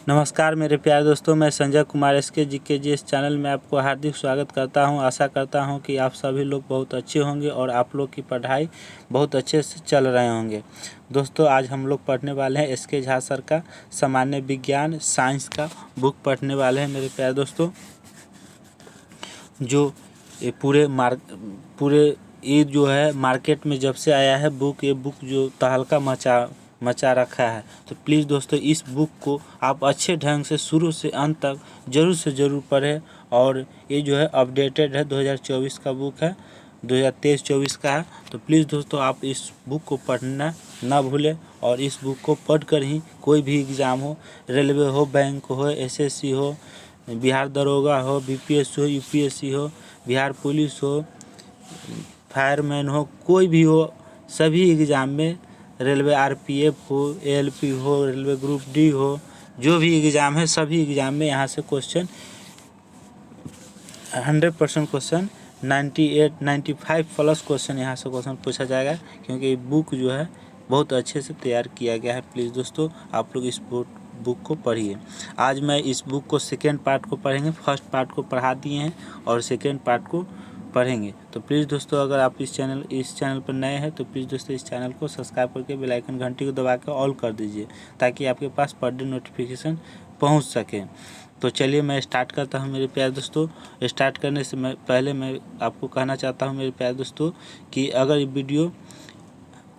नमस्कार मेरे प्यारे दोस्तों, मैं संजय कुमार एसके जीके इस चैनल में आपको हार्दिक स्वागत करता हूं। आशा करता हूं कि आप सभी लोग बहुत अच्छे होंगे और आप लोग की पढ़ाई बहुत अच्छे से चल रहे होंगे। दोस्तों, आज हम लोग पढ़ने वाले हैं एसके झा सर का सामान्य विज्ञान साइंस का बुक पढ़ने वाले हैं मेरे प्यारे दोस्तों। जो ये पूरे ये जो है मार्केट में जब से आया है बुक, ये बुक जो तहलका मचा रखा है। तो प्लीज़ दोस्तों, इस बुक को आप अच्छे ढंग से शुरू से अंत तक ज़रूर से ज़रूर पढ़ें। और ये जो है अपडेटेड है, 2024 का बुक है, 2023-24 का है। तो प्लीज़ दोस्तों, आप इस बुक को पढ़ना ना भूलें और इस बुक को पढ़कर ही कोई भी एग्ज़ाम हो, रेलवे हो, बैंक हो, एसएससी हो, बिहार दरोगा हो, बीपीएस हो, यूपीएससी हो, बिहार पुलिस हो, फायरमैन हो, कोई भी हो, सभी एग्ज़ाम में, रेलवे आरपीएफ हो, एएलपी हो, रेलवे ग्रुप डी हो, जो भी एग्ज़ाम है सभी एग्ज़ाम में यहाँ से क्वेश्चन 100% क्वेश्चन 98-95 प्लस क्वेश्चन यहाँ से क्वेश्चन पूछा जाएगा, क्योंकि ये बुक जो है बहुत अच्छे से तैयार किया गया है। प्लीज़ दोस्तों, आप लोग इस बुक को पढ़िए। आज मैं इस बुक को सेकेंड पार्ट को पढ़ेंगे। फर्स्ट पार्ट को पढ़ा दिए हैं और सेकेंड पार्ट को पढ़ेंगे। तो प्लीज़ दोस्तों, अगर आप इस चैनल पर नए हैं तो प्लीज़ दोस्तों इस चैनल को सब्सक्राइब करके बेल आइकन घंटी को दबा के ऑल कर दीजिए, ताकि आपके पास पर डे नोटिफिकेशन पहुंच सके। तो चलिए मैं स्टार्ट करता हूं मेरे प्यारे दोस्तों। स्टार्ट करने से पहले मैं आपको कहना चाहता हूं मेरे प्यारे दोस्तों कि अगर ये वीडियो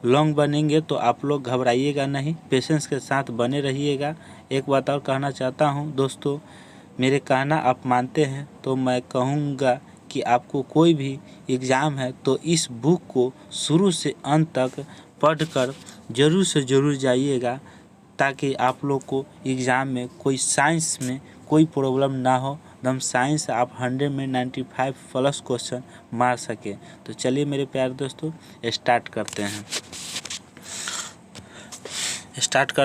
लॉन्ग बनेंगे तो आप लोग घबराइएगा नहीं, पेशेंस के साथ बने रहिएगा। एक बात और कहना चाहता हूं दोस्तों, मेरे कहना आप मानते हैं तो मैं कहूँगा कि आपको कोई भी एग्ज़ाम है तो इस बुक को शुरू से अंत तक पढ़कर ज़रूर से ज़रूर जाइएगा, ताकि आप लोग को एग्ज़ाम में कोई साइंस में कोई प्रॉब्लम ना हो। एकदम साइंस आप 100 में 95 प्लस क्वेश्चन मार सके। तो चलिए मेरे प्यारे दोस्तों, स्टार्ट करते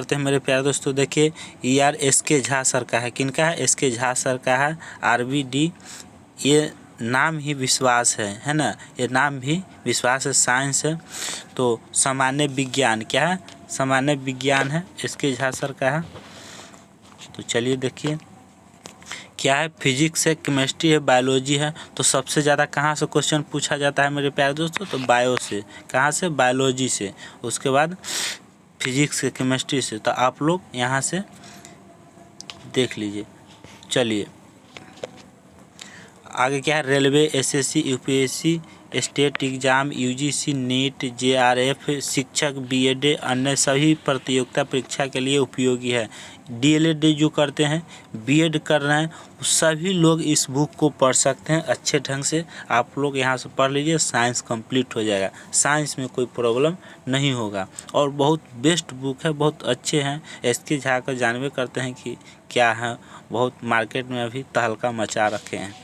हैं मेरे प्यारे दोस्तों। देखिए, एसके झा सर का है। किनका है? एसके झा सर का है। आरबीडी, ये नाम ही विश्वास है ना, ये नाम भी विश्वास है, साइंस है। तो सामान्य विज्ञान क्या है? सामान्य विज्ञान है, एसके झा सर का है। तो चलिए देखिए क्या है, फिजिक्स है, केमिस्ट्री है, बायोलॉजी है। तो सबसे ज़्यादा कहाँ से क्वेश्चन पूछा जाता है मेरे प्यारे दोस्तों? तो बायो से। कहाँ से? बायोलॉजी से। उसके बाद फिजिक्स से, केमिस्ट्री से। तो आप लोग यहाँ से देख लीजिए। चलिए आगे क्या है, railway, SSC, UPSC, state exam, UGC, NEET, JRF, शिक्षक, बीएड, अन्य सभी प्रतियोगिता परीक्षा के लिए उपयोगी है। डीएलएड जो करते हैं, बीएड कर रहे हैं, सभी लोग इस बुक को पढ़ सकते हैं अच्छे ढंग से। आप लोग यहाँ से पढ़ लीजिए, साइंस कंप्लीट हो जाएगा, साइंस में कोई प्रॉब्लम नहीं होगा। और बहुत बेस्ट बुक है, बहुत अच्छे हैं। एसके झा का जानवे करते हैं कि क्या है, बहुत मार्केट में अभी तहलका मचा रखे हैं।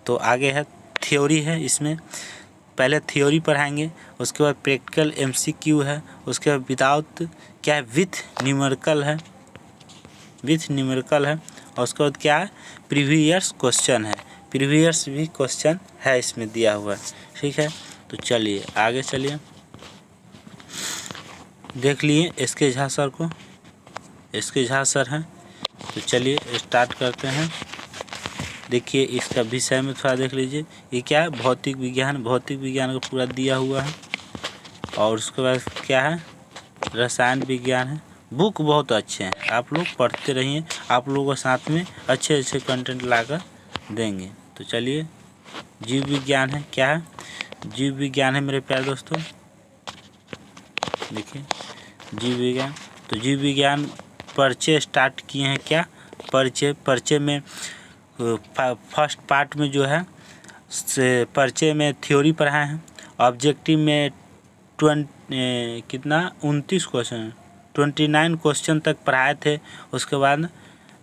तो आगे है, थ्योरी है, इसमें पहले थ्योरी पढ़ाएंगे, उसके बाद प्रैक्टिकल एमसीक्यू है, उसके बाद विदाउट क्या है, विथ न्यूमेरिकल है, और उसके बाद क्या है, प्रीवियस क्वेश्चन है, प्रीवियस भी क्वेश्चन है इसमें दिया हुआ है। ठीक है, तो चलिए आगे चलिए, देख लिए एसके झा सर को, एसके झा सर हैं। तो चलिए स्टार्ट करते हैं। देखिए इसका विषय में थोड़ा देख लीजिए, ये क्या है, भौतिक विज्ञान का पूरा दिया हुआ है। और उसके बाद क्या है, रसायन विज्ञान है। बुक बहुत अच्छे हैं, आप लोग पढ़ते रहिए, आप लोगों के साथ में अच्छे अच्छे कंटेंट लाकर देंगे। तो चलिए, जीव विज्ञान है, क्या है, जीव विज्ञान है मेरे प्यारे दोस्तों। देखिए जीव विज्ञान, तो जीव विज्ञान परिचय स्टार्ट किए हैं। क्या परिचय में फर्स्ट पार्ट में जो है परिचय में थ्योरी पढ़ाए हैं। ऑब्जेक्टिव में 29 क्वेश्चन, 29 क्वेश्चन तक पढ़ाए थे। उसके बाद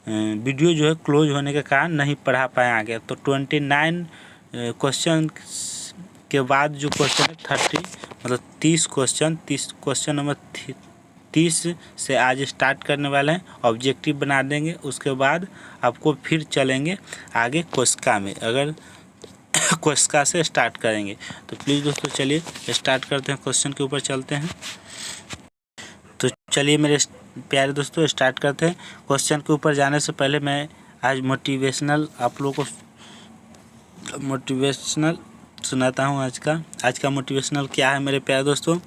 वीडियो जो है क्लोज होने के कारण नहीं पढ़ा पाए आगे। तो 29 क्वेश्चन के बाद जो क्वेश्चन है 30 क्वेश्चन नंबर 30 से आज स्टार्ट करने वाले हैं। ऑब्जेक्टिव बना देंगे, उसके बाद आपको फिर चलेंगे आगे कोशिका में, अगर कोशिका से स्टार्ट करेंगे। तो प्लीज़ दोस्तों चलिए स्टार्ट करते हैं, क्वेश्चन के ऊपर चलते हैं। तो चलिए मेरे प्यारे दोस्तों स्टार्ट करते हैं। क्वेश्चन के ऊपर जाने से पहले मैं आज मोटिवेशनल आप लोगों को मोटिवेशनल सुनाता हूँ। आज का मोटिवेशनल क्या है मेरे प्यारे दोस्तों?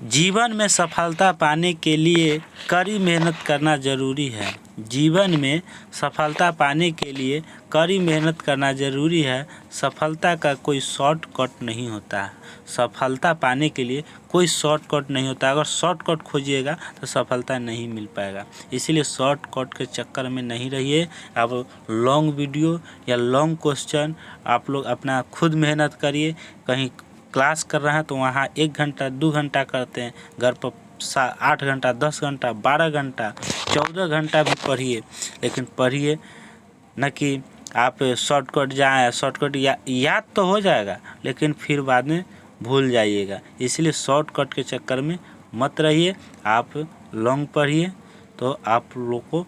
जीवन में सफलता पाने के लिए कड़ी मेहनत करना ज़रूरी है। जीवन में सफलता पाने के लिए कड़ी मेहनत करना ज़रूरी है। सफलता का कोई शॉर्टकट नहीं होता है। सफलता पाने के लिए कोई शॉर्टकट नहीं होता। अगर शॉर्टकट खोजिएगा तो सफलता नहीं मिल पाएगा। इसीलिए शॉर्टकट के चक्कर में नहीं रहिए। आप लॉन्ग वीडियो या लॉन्ग क्वेश्चन आप लोग अपना खुद मेहनत करिए। कहीं क्लास कर रहे हैं तो वहाँ 1 घंटा 2 घंटा करते हैं, घर पर 8 घंटा 10 घंटा 12 घंटा 14 घंटा भी पढ़िए, लेकिन पढ़िए न कि आप शॉर्टकट जाएँ। शॉर्टकट याद तो हो जाएगा लेकिन फिर बाद में भूल जाइएगा। इसलिए शॉर्टकट के चक्कर में मत रहिए। आप लॉन्ग पढ़िए तो आप लोग को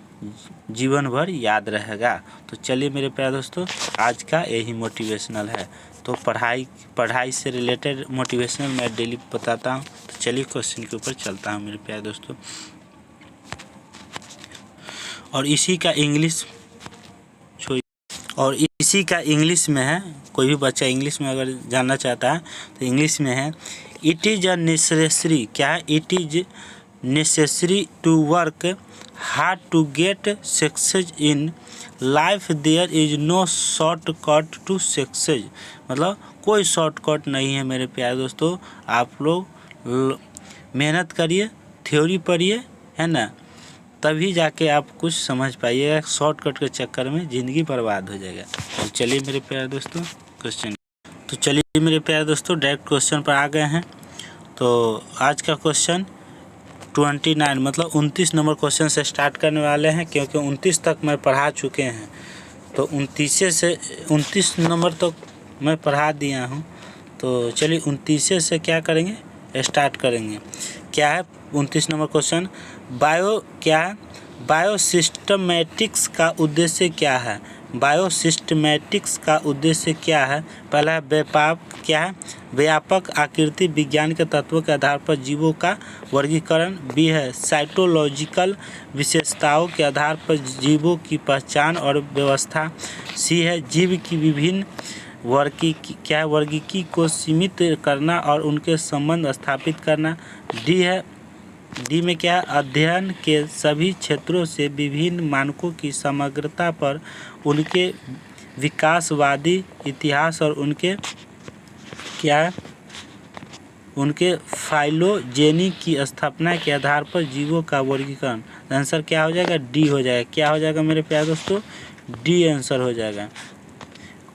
जीवन भर याद रहेगा। तो चलिए मेरे प्यारे दोस्तों, आज का यही मोटिवेशनल है। तो पढ़ाई से रिलेटेड मोटिवेशनल मैं डेली बताता हूँ। तो चलिए क्वेश्चन के ऊपर चलता हूँ मेरे प्यारे दोस्तों। और इसी का इंग्लिश में है। कोई भी बच्चा इंग्लिश में अगर जानना चाहता है तो इंग्लिश में है। इट इज़ अ नेसेसरी, क्या है? It is necessary to work hard to get success in life. There is no shortcut to success. मतलब कोई शॉर्टकट नहीं है मेरे प्यारे दोस्तों। आप लोग मेहनत करिए, थ्योरी पढ़िए, है ना, तभी जाके आप कुछ समझ पाइएगा। शॉर्टकट के चक्कर में ज़िंदगी बर्बाद हो जाएगा। तो चलिए मेरे प्यारे दोस्तों डायरेक्ट क्वेश्चन पर आ गए हैं। तो आज का क्वेश्चन 29 मतलब 29 नंबर क्वेश्चन से स्टार्ट करने वाले हैं, क्योंकि 29 तक मैं पढ़ा चुके हैं। तो 29 नंबर तक मैं पढ़ा दिया हूँ। तो चलिए 29 से क्या करेंगे, स्टार्ट करेंगे। क्या है 29 नंबर क्वेश्चन? बायोसिस्टमैटिक्स का उद्देश्य क्या है? बायोसिस्टमैटिक्स का उद्देश्य क्या है? पहला है व्यापक आकृति विज्ञान के तत्वों के आधार पर जीवों का वर्गीकरण। बी है साइटोलॉजिकल विशेषताओं के आधार पर जीवों की पहचान और व्यवस्था। सी है जीव की विभिन्न वर्गीकी को सीमित करना और उनके संबंध स्थापित करना। डी में क्या है? अध्ययन के सभी क्षेत्रों से विभिन्न मानकों की समग्रता पर उनके विकासवादी इतिहास और उनके फाइलोजेनी की स्थापना के आधार पर जीवों का वर्गीकरण। आंसर क्या हो जाएगा? डी हो जाएगा। क्या हो जाएगा मेरे प्यारे दोस्तों? डी आंसर हो जाएगा।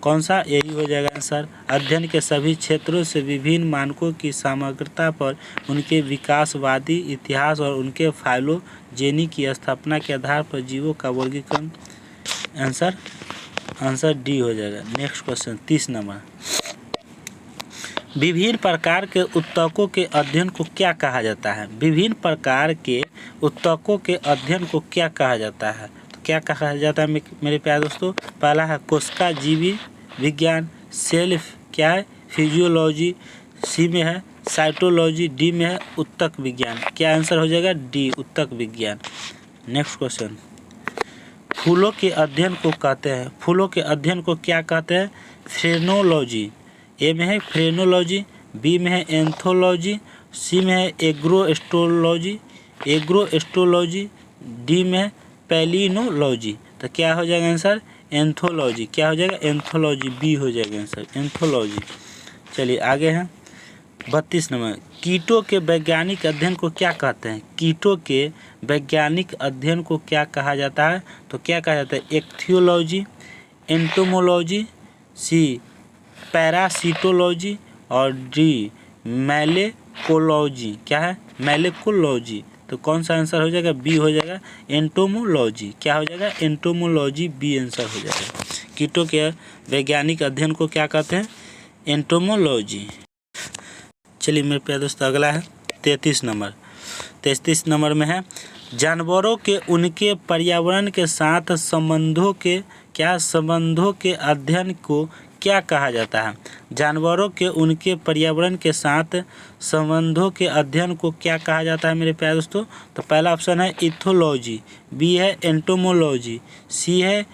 कौन सा? यही हो जाएगा आंसर। अध्ययन के सभी क्षेत्रों से विभिन्न मानकों की समग्रता पर उनके विकासवादी इतिहास और उनके फाइलोजेनी की स्थापना के आधार पर जीवों का वर्गीकरण। आंसर डी हो जाएगा। Next question 30 number. विभिन्न प्रकार के उत्तकों के अध्ययन को क्या कहा जाता है? विभिन्न प्रकार के उत्तकों के अध्ययन को क्या कहा जाता है? तो क्या कहा जाता है मेरे प्यारे दोस्तों? पहला है कोशिका जीवी विज्ञान। सेल्फ क्या है? फिजियोलॉजी। सी में है साइटोलॉजी। डी में है उत्तक विज्ञान। क्या आंसर हो जाएगा? डी उत्तक विज्ञान। Next question. फूलों के अध्ययन को कहते हैं, फूलों के अध्ययन को क्या कहते हैं? फ्रेनोलॉजी। ए में है फ्रेनोलॉजी। बी में है एंथोलॉजी। सी में है एग्रोएस्ट्रोलॉजी। डी में है पैलिनोलॉजी। तो क्या हो जाएगा आंसर? एंथोलॉजी। क्या हो जाएगा? एंथोलॉजी। बी हो जाएगा आंसर, एंथोलॉजी। चलिए आगे हैं 32 नंबर। कीटों के वैज्ञानिक अध्ययन को क्या कहते हैं? कीटों के वैज्ञानिक अध्ययन को क्या कहा जाता है? तो क्या कहा जाता है? एक्थियोलॉजी, एंटोमोलॉजी। सी पैरासिटोलॉजी और डी मैलेकोलॉजी। क्या है? मैलेकोलॉजी। तो कौन सा आंसर हो जाएगा? बी हो जाएगा, एंटोमोलॉजी। क्या हो जाएगा? एंटोमोलॉजी। बी आंसर हो जाएगा। कीटों के वैज्ञानिक अध्ययन को क्या कहते हैं? एंटोमोलॉजी। चलिए मेरे प्यारे दोस्तों अगला है 33 नंबर। 33 नंबर में है जानवरों के उनके पर्यावरण के साथ संबंधों के अध्ययन को क्या कहा जाता है? जानवरों के उनके पर्यावरण के साथ संबंधों के अध्ययन को क्या कहा जाता है मेरे प्यारे दोस्तों? तो पहला ऑप्शन है इथोलॉजी, बी है एंटोमोलॉजी, सी है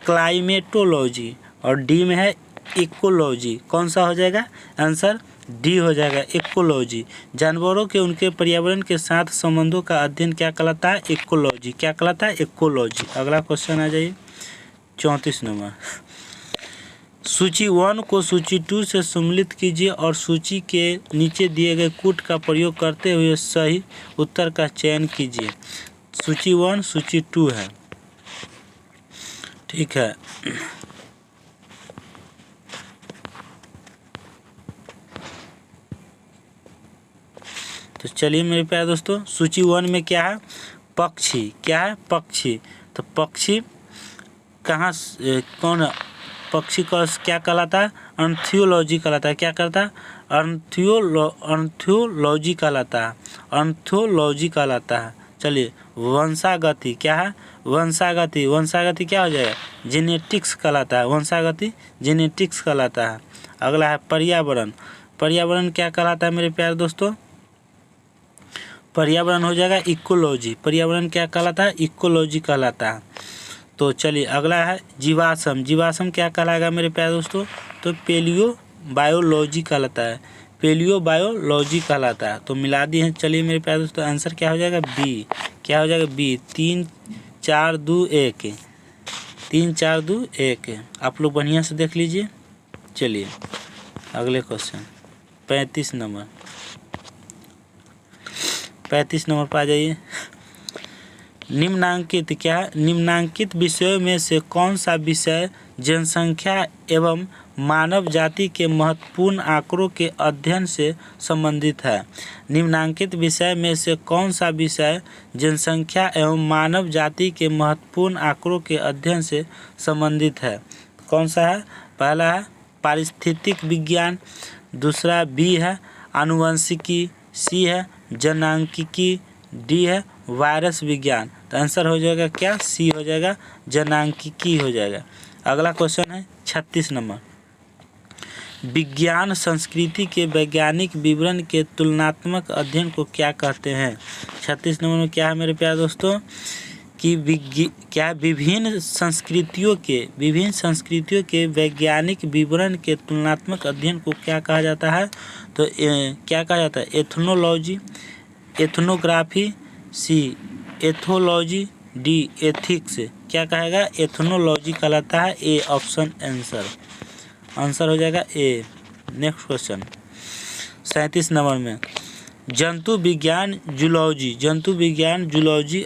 क्लाइमेटोलॉजी और डी में है इकोलॉजी। कौन सा हो जाएगा आंसर? डी हो जाएगा, इकोलॉजी। जानवरों के उनके पर्यावरण के साथ संबंधों का अध्ययन क्या कहलाता है? इकोलॉजी। क्या कहलाता है? इकोलॉजी। अगला क्वेश्चन आ जाइए 34 नंबर। सूची 1 को सूची 2 से सम्मिलित कीजिए और सूची के नीचे दिए गए कूट का प्रयोग करते हुए सही उत्तर का चयन कीजिए। सूची 1 सूची 2 है, ठीक है। तो चलिए मेरे प्यारे दोस्तों, सूची 1 में क्या है? पक्षी। क्या है? पक्षी। तो पक्षी कहाँ कौन पक्षी का क्या कहलाता है? आर्थियोलॉजी कहलाता है। क्या कहलाता है? आर्थियोलॉजी कहलाता है। आर्थियोलॉजी कहलाता है। चलिए वंशागति क्या है? वंशागति। वंशागति क्या हो जाएगा? जेनेटिक्स कहलाता है। वंशागति जेनेटिक्स कहलाता है। अगला है पर्यावरण। पर्यावरण क्या कहलाता है मेरे प्यारे दोस्तों? पर्यावरण हो जाएगा इकोलॉजी। पर्यावरण क्या कहलाता है? इकोलॉजी कहलाता है। तो चलिए अगला है जीवाश्म। जीवाश्म क्या कहलाएगा मेरे प्यारे दोस्तों? तो पेलियो बायोलॉजी कहलाता है। पेलियो बायोलॉजी कहलाता है। तो मिला दिए हैं। चलिए मेरे प्यारे दोस्तों आंसर क्या हो जाएगा? बी। क्या हो जाएगा? बी। 3 4 2 1। 3 4 2 1। आप लोग बढ़िया से देख लीजिए। चलिए अगले क्वेश्चन 35 नंबर। 35 नंबर पर आ जाइए। निम्नांकित क्या है? निम्नांकित विषयों में से कौन सा विषय जनसंख्या एवं मानव जाति के महत्वपूर्ण आंकड़ों के अध्ययन से संबंधित है? निम्नांकित विषय में से कौन सा विषय जनसंख्या एवं मानव जाति के महत्वपूर्ण आंकड़ों के अध्ययन से संबंधित है? कौन सा है? पहला है पारिस्थितिक विज्ञान, दूसरा बी है आनुवंशिकी, सी है जनांकिकी, डी है वायरस विज्ञान। तो आंसर हो जाएगा क्या? सी हो जाएगा, जनांकिकी हो जाएगा। अगला क्वेश्चन है 36 नंबर। विज्ञान संस्कृति के वैज्ञानिक विवरण के तुलनात्मक अध्ययन को क्या कहते हैं? 36 नंबर में क्या है मेरे प्यारे दोस्तों कि विभिन्न संस्कृतियों के वैज्ञानिक विवरण के तुलनात्मक अध्ययन को क्या कहा जाता है? तो क्या कहा जाता है? एथनोलॉजी, एथनोग्राफी, सी एथोलॉजी, डी एथिक्स। क्या कहेगा? एथनोलॉजी कहलाता है। ए ऑप्शन आंसर हो जाएगा ए। नेक्स्ट क्वेश्चन 37 नंबर में जंतु विज्ञान जूलॉजी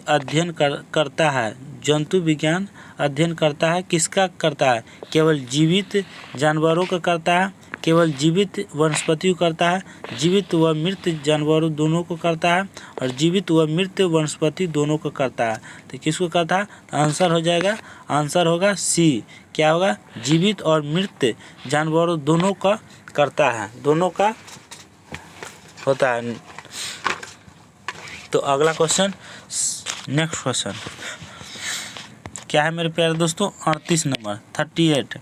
अध्ययन करता है। जंतु विज्ञान अध्ययन करता है, किसका करता है? केवल जीवित जानवरों का करता है, केवल जीवित वनस्पतियों करता है, जीवित व मृत जानवरों दोनों को करता है और जीवित व मृत वनस्पति दोनों को करता है। तो किसको करता है? तो आंसर हो जाएगा, आंसर होगा सी। क्या होगा? जीवित और मृत जानवरों दोनों का करता है, दोनों का होता है। तो अगला क्वेश्चन, नेक्स्ट क्वेश्चन क्या है मेरे प्यारे दोस्तों? 38 नंबर 38।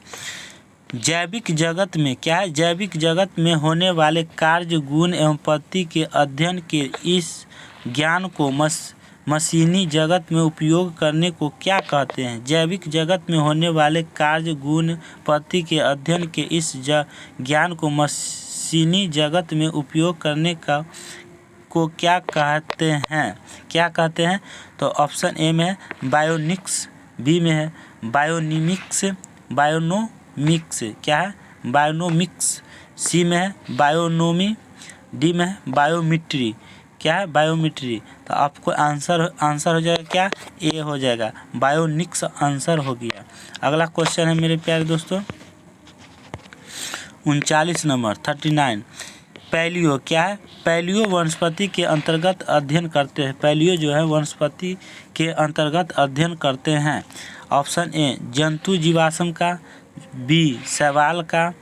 जैविक जगत में क्या है? जैविक जगत में होने वाले कार्य, गुण एवं पद्धति के अध्ययन के इस ज्ञान को मशीनी जगत में उपयोग करने को क्या कहते हैं? जैविक जगत में होने वाले कार्य, गुण, पद्धति के अध्ययन के इस ज्ञान को मशीनी जगत में उपयोग करने को क्या कहते हैं? क्या कहते हैं? तो ऑप्शन ए में है बायोनिक्स, बी में है बायोनिमिक्स, बायोनोमिक्स। क्या है? बायोनोमिक्स। सी में है बायोनोमी, डी में है बायोमेट्री। क्या है? बायोमेट्री। तो आपको आंसर हो जाएगा क्या? ए हो जाएगा, बायोनिक्स आंसर हो गया। अगला क्वेश्चन है मेरे प्यारे दोस्तों 39 नंबर 39। पैलियो क्या है? पैलियो वनस्पति के अंतर्गत अध्ययन करते हैं। पैलियो जो है वनस्पति के अंतर्गत अध्ययन करते हैं। ऑप्शन ए जंतु जीवाश्म का, बी शैवाल का,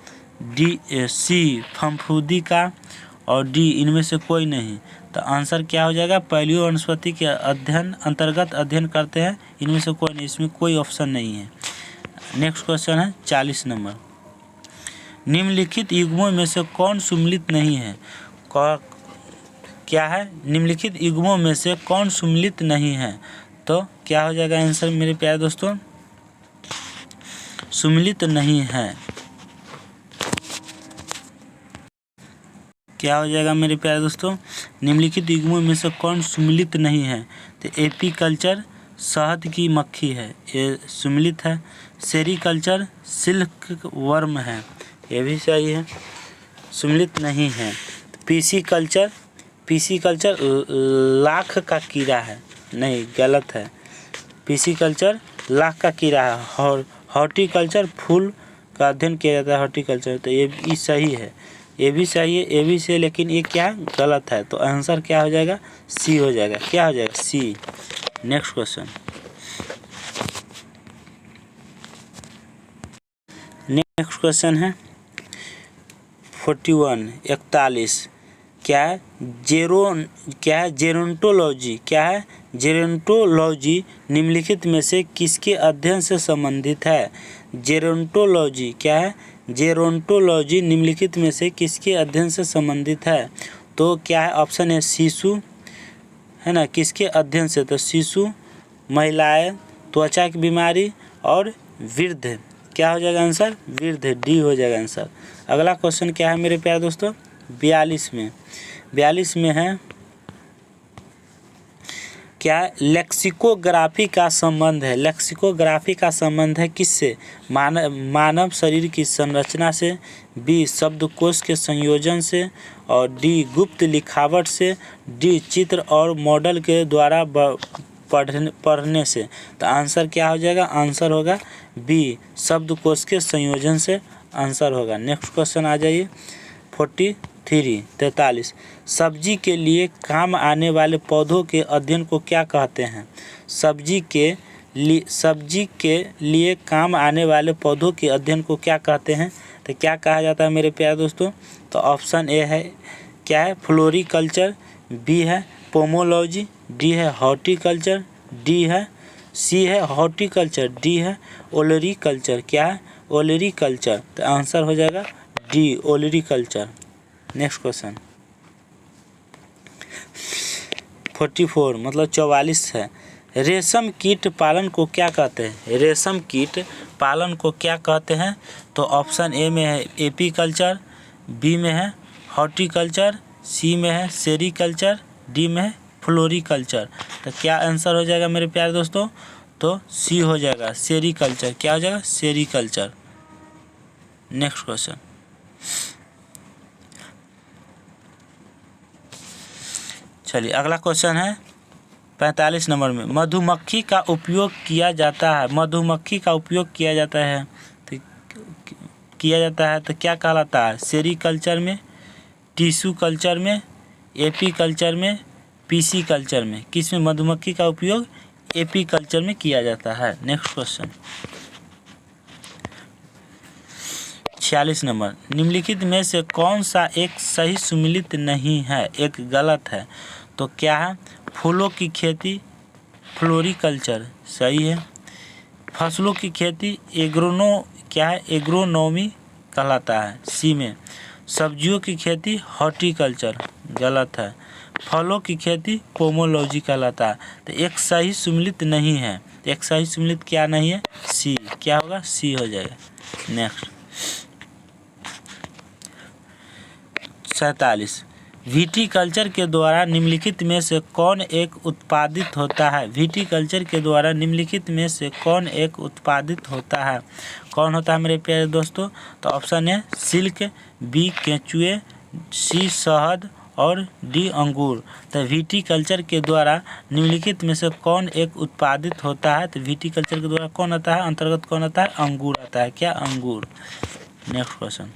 डी सी फफूंदी का और डी इनमें से कोई नहीं। तो आंसर क्या हो जाएगा? पैलियो वनस्पति के अंतर्गत अध्ययन करते हैं, इनमें से कोई नहीं, इसमें कोई ऑप्शन नहीं है। नेक्स्ट क्वेश्चन है 40 नंबर। निम्नलिखित युग्मों में से कौन सम्मिलित नहीं है? क्या है? निम्नलिखित युग्मों में से कौन सम्मिलित नहीं है? तो क्या हो जाएगा आंसर मेरे प्यारे दोस्तों? सम्मिलित नहीं है। क्या हो जाएगा मेरे प्यारे दोस्तों? निम्नलिखित युग्मों में से कौन सम्मिलित नहीं है? तो एपीकल्चर शहद की मक्खी है, ये सम्मिलित है। सेरीकल्चर सिल्क वर्म है, ये भी सही है, सम्मिलित नहीं है। पीसीकल्चर लाख का कीड़ा है, नहीं गलत है। पीसीकल्चर लाख का कीड़ा है। और हॉर्टिकल्चर फूल का अध्ययन किया जाता है, हॉर्टिकल्चर, तो ये भी सही है, ये भी सही है, ये भी सही, लेकिन ये क्या गलत है। तो आंसर क्या हो जाएगा? सी हो जाएगा। क्या हो जाएगा? C. Next question. Next question है 41 क्या है? जेरोंटोलॉजी। क्या है? जेरोंटोलॉजी निम्नलिखित में से किसके अध्ययन से संबंधित है? जेरोंटोलॉजी क्या है? जेरोंटोलॉजी निम्नलिखित में से किसके अध्ययन से संबंधित है? तो क्या है? ऑप्शन है शिशु, है ना, किसके अध्ययन से? तो शिशु, महिलाएं, त्वचा की बीमारी और वृद्ध। क्या हो जाएगा आंसर? वृद्ध, डी हो जाएगा आंसर। अगला क्वेश्चन क्या है मेरे प्यारे दोस्तों? 42 में है क्या? लेक्सिकोग्राफी का संबंध है। लेक्सिकोग्राफी का संबंध है किससे? मानव शरीर की संरचना से, बी शब्दकोश के संयोजन से, और डी गुप्त लिखावट से, डी चित्र और मॉडल के द्वारा पढ़ने से। तो आंसर क्या हो जाएगा? आंसर होगा बी शब्दकोश के संयोजन से आंसर होगा। नेक्स्ट क्वेश्चन आ जाइए 43 सब्जी के लिए काम आने वाले पौधों के अध्ययन को क्या कहते हैं? सब्जी के लिए काम आने वाले पौधों के अध्ययन को क्या कहते हैं? तो क्या कहा जाता है मेरे प्यारे दोस्तों? तो ऑप्शन ए है क्या है? फ्लोरिकल्चर, बी है पोमोलॉजी, डी है हॉर्टिकल्चर, डी है सी है हॉर्टिकल्चर, डी है ओलरीकल्चर। क्या है? ओलरीकल्चर। तो आंसर हो जाएगा डी ओलरीकल्चर। नेक्स्ट क्वेश्चन 44 मतलब 44 है। रेशम कीट पालन को क्या कहते हैं? रेशम कीट पालन को क्या कहते हैं? तो ऑप्शन ए में है एपीकल्चर, बी में है हॉर्टिकल्चर, सी में है सेरीकल्चर, डी में है फ्लोरिकल्चर। तो क्या आंसर हो जाएगा मेरे प्यारे दोस्तों? तो सी हो जाएगा सेरीकल्चर। क्या हो जाएगा? सेरीकल्चर। नेक्स्ट क्वेश्चन चलिए अगला क्वेश्चन है 45 नंबर में। मधुमक्खी का उपयोग किया जाता है, मधुमक्खी का उपयोग किया जाता है तो क्या कहलाता है? सेरीकल्चर में, टिश्यू कल्चर में, एपीकल्चर में, पीसी कल्चर में। किस में मधुमक्खी का उपयोग? एपीकल्चर में किया जाता है। Next question 46 number. निम्नलिखित में से कौन सा एक सही सम्मिलित नहीं है, एक गलत है? तो क्या है? फूलों की खेती फ्लोरिकल्चर सही है। फसलों की खेती एग्रोनोमी कहलाता है, सी में। सब्जियों की खेती हॉर्टिकल्चर गलत है। फलों की खेती पोमोलॉजी कहलाता है। तो एक सही सम्मिलित नहीं है, एक सही सम्मिलित क्या नहीं है? सी। क्या होगा? सी हो जाएगा। नेक्स्ट 47 विटीकल्चर के द्वारा निम्नलिखित में से कौन एक उत्पादित होता है? विटीकल्चर के द्वारा निम्नलिखित में से कौन एक उत्पादित होता है? कौन होता है मेरे प्यारे दोस्तों? तो ऑप्शन है सिल्क, बी केंचुए, सी शहद और डी अंगूर। तो विटीकल्चर के द्वारा निम्नलिखित में से कौन एक उत्पादित होता है? तो विटीकल्चर के द्वारा कौन आता है? अंतर्गत कौन आता है? अंगूर आता है। क्या? अंगूर। Next question